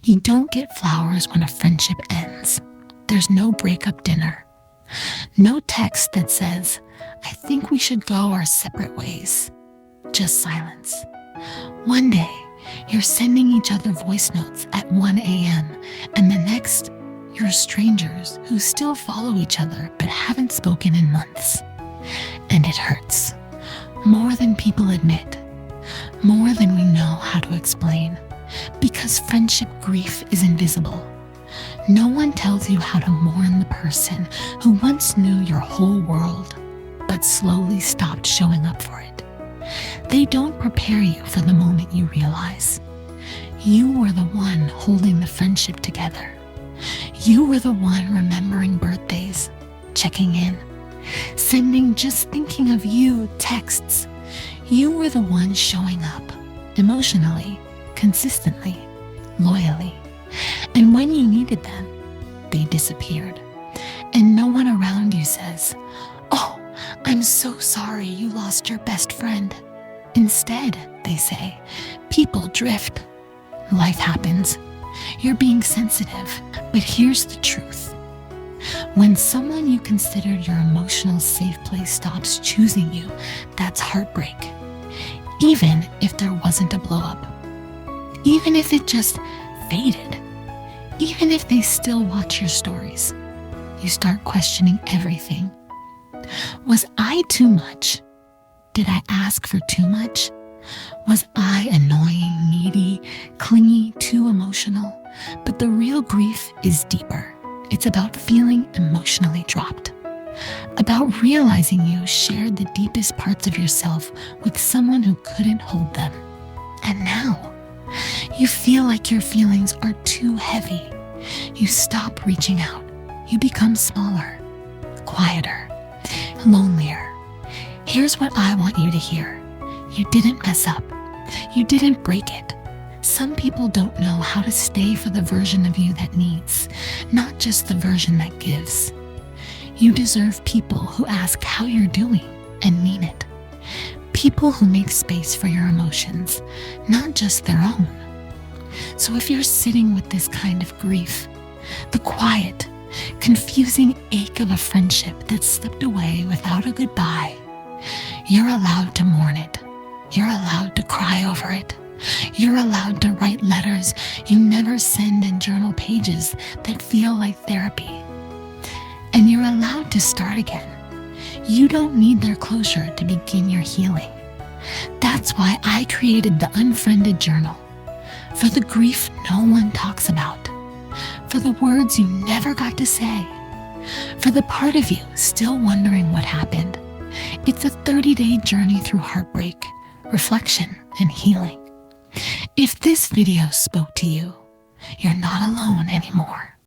You don't get flowers when a friendship ends. There's no breakup dinner. No text that says, I think we should go our separate ways. Just silence. One day, you're sending each other voice notes at 1 a.m., and the next, you're strangers who still follow each other but haven't spoken in months. And it hurts. More than people admit. More than we know how to explain. Because friendship grief is invisible. No one tells you how to mourn the person who once knew your whole world, but slowly stopped showing up for it. They don't prepare you for the moment you realize. You were the one holding the friendship together. You were the one remembering birthdays, checking in, sending just thinking of you texts. You were the one showing up, emotionally, consistently, loyally. And when you needed them, they disappeared. And no one around you says, "Oh, I'm so sorry you lost your best friend." Instead, they say, people drift. Life happens. You're being sensitive. But here's the truth. When someone you considered your emotional safe place stops choosing you, that's heartbreak. Even if there wasn't a blow-up. Even if it just faded. Even if they still watch your stories. You start questioning everything. Was I too much? Did I ask for too much? Was I annoying, needy, clingy, too emotional? But the real grief is deeper. It's about feeling emotionally dropped. About realizing you shared the deepest parts of yourself with someone who couldn't hold them. And now, you feel like your feelings are too heavy. You stop reaching out. You become smaller, quieter, lonelier. Here's what I want you to hear. You didn't mess up. You didn't break it. Some people don't know how to stay for the version of you that needs, not just the version that gives. You deserve people who ask how you're doing and mean it. People who make space for your emotions, not just their own. So if you're sitting with this kind of grief, the quiet, confusing ache of a friendship that slipped away without a goodbye, you're allowed to mourn it. You're allowed to cry over it. You're allowed to write letters you never send and journal pages that feel like therapy. And you're allowed to start again. You don't need their closure to begin your healing. That's why I created the Unfriended Journal. For the grief no one talks about. For the words you never got to say. For the part of you still wondering what happened. It's a 30-day journey through heartbreak, reflection, and healing. If this video spoke to you, you're not alone anymore.